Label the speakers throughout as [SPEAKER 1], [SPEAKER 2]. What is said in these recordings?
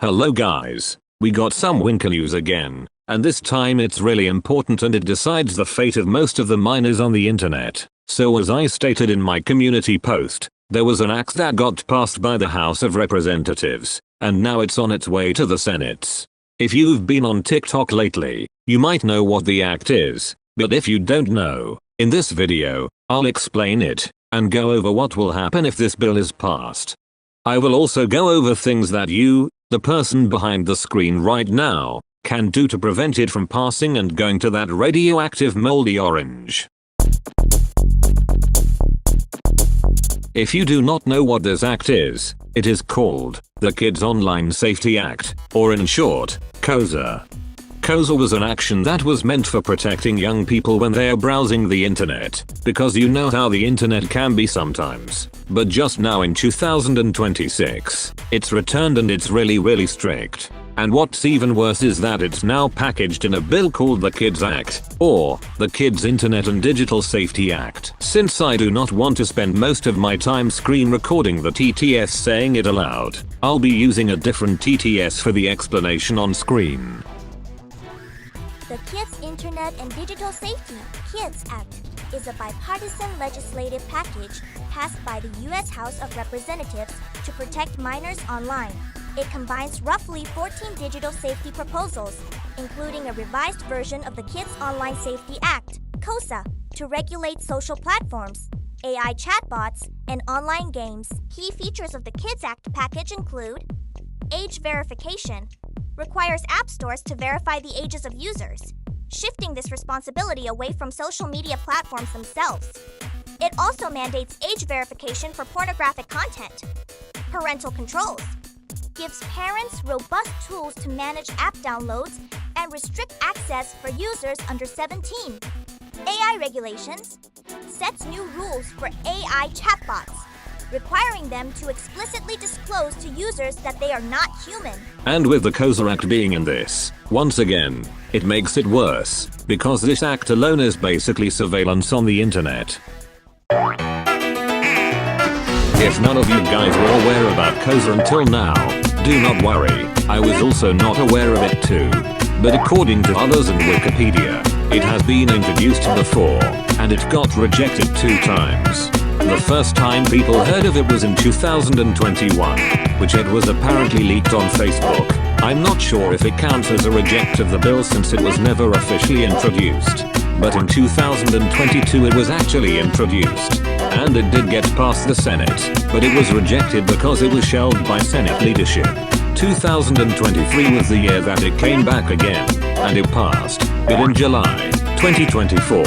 [SPEAKER 1] Hello guys, we got some Winker news again, and this time it's really important and it decides the fate of most of the minors on the internet. So as I stated in my community post, there was an act that got passed by the House of Representatives, and now it's on its way to the Senate. If you've been on TikTok lately, you might know what the act is, but if you don't know, in this video, I'll explain it, and go over what will happen if this bill is passed. I will also go over things that you, the person behind the screen right now, can do to prevent it from passing and going to that radioactive moldy orange. If you do not know what this act is, it is called the Kids Online Safety Act, or in short, KOSA. KOSA was an action that was meant for protecting young people when they are browsing the internet, because you know how the internet can be sometimes. But just now in 2026, it's returned and it's really strict. And what's even worse is that it's now packaged in a bill called the Kids Act, or the Kids Internet and Digital Safety Act. Since I do not want to spend most of my time screen recording the TTS saying it aloud, I'll be using a different TTS for the explanation on screen.
[SPEAKER 2] The Kids Internet and Digital Safety (KIDS) Act is a bipartisan legislative package passed by the U.S. House of Representatives to protect minors online. It combines roughly 14 digital safety proposals, including a revised version of the Kids Online Safety Act (KOSA) to regulate social platforms, AI chatbots, and online games. Key features of the KIDS Act package include age verification. Requires app stores to verify the ages of users, shifting this responsibility away from social media platforms themselves. It also mandates age verification for pornographic content. Parental controls. Gives parents robust tools to manage app downloads and restrict access for users under 17. AI regulations. Sets new rules for AI chatbots, requiring them to explicitly disclose to users that they are not human.
[SPEAKER 1] And with the KOSA Act being in this, once again, it makes it worse, because this act alone is basically surveillance on the internet. If none of you guys were aware about KOSA until now, do not worry, I was also not aware of it too. But according to others and Wikipedia, it has been introduced before, and it got rejected 2 times. The first time people heard of it was in 2021, which it was apparently leaked on Facebook. I'm not sure if it counts as a reject of the bill since it was never officially introduced. But in 2022 it was actually introduced. And it did get past the Senate, but it was rejected because it was shelved by Senate leadership. 2023 was the year that it came back again, and it passed. But in July 2024,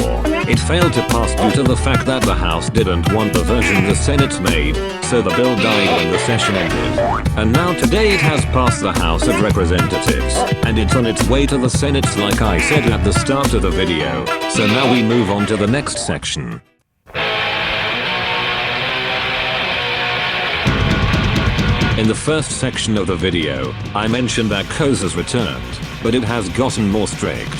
[SPEAKER 1] it failed to pass due to the fact that the House didn't want the version the Senate made, so the bill died when the session ended. And now today it has passed the House of Representatives, and it's on its way to the Senate like I said at the start of the video. So now we move on to the next section. In the first section of the video, I mentioned that KOSA's returned, but it has gotten more strict.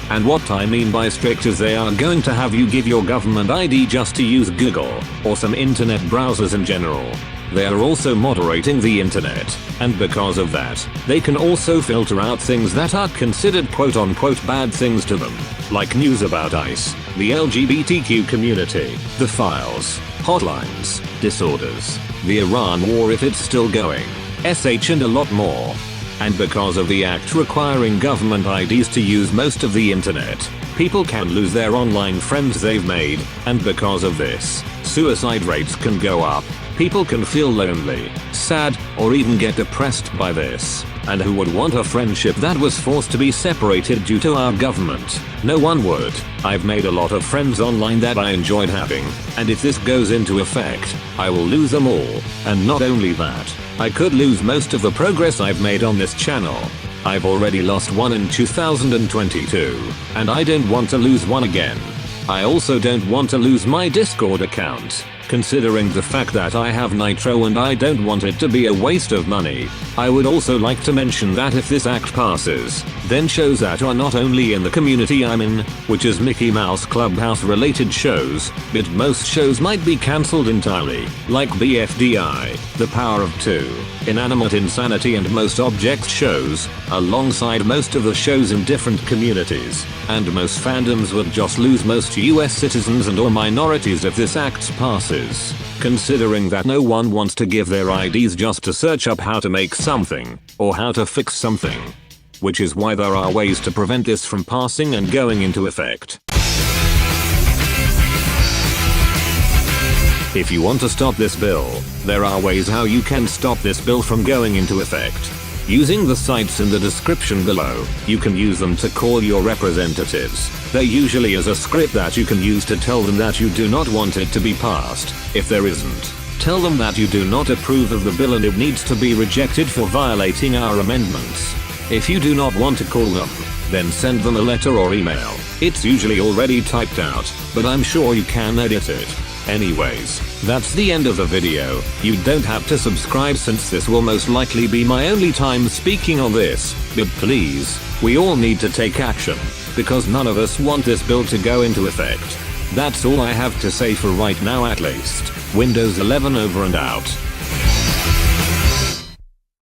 [SPEAKER 1] And what I mean by strict is they are going to have you give your government ID just to use Google, or some internet browsers in general. They are also moderating the internet, and because of that, they can also filter out things that are considered quote-unquote bad things to them, like news about ICE, the LGBTQ community, the files, hotlines, disorders, the Iran war if it's still going, SH and a lot more. And because of the act requiring government IDs to use most of the internet, people can lose their online friends they've made, and because of this, suicide rates can go up. People can feel lonely, sad, or even get depressed by this. And who would want a friendship that was forced to be separated due to our government? No one would. I've made a lot of friends online that I enjoyed having, and if this goes into effect, I will lose them all. And not only that, I could lose most of the progress I've made on this channel. I've already lost one in 2022, and I don't want to lose one again. I also don't want to lose my Discord account, Considering the fact that I have Nitro and I don't want it to be a waste of money, I would also like to mention that if this act passes, then shows that are not only in the community I'm in, which is Mickey Mouse Clubhouse related shows, but most shows might be cancelled entirely, like BFDI, The Power of Two, Inanimate Insanity and Most Objects shows, alongside most of the shows in different communities, and most fandoms would just lose most US citizens and or minorities if this act passes. Considering that no one wants to give their IDs just to search up how to make something, or how to fix something. Which is why there are ways to prevent this from passing and going into effect. If you want to stop this bill, there are ways how you can stop this bill from going into effect. Using the sites in the description below, you can use them to call your representatives. There usually is a script that you can use to tell them that you do not want it to be passed. If there isn't, tell them that you do not approve of the bill and it needs to be rejected for violating our amendments. If you do not want to call them, then send them a letter or email. It's usually already typed out, but I'm sure you can edit it. Anyways, that's the end of the video. You don't have to subscribe since this will most likely be my only time speaking on this, but please, we all need to take action, because none of us want this bill to go into effect. That's all I have to say for right now at least. Windows 11 over and out.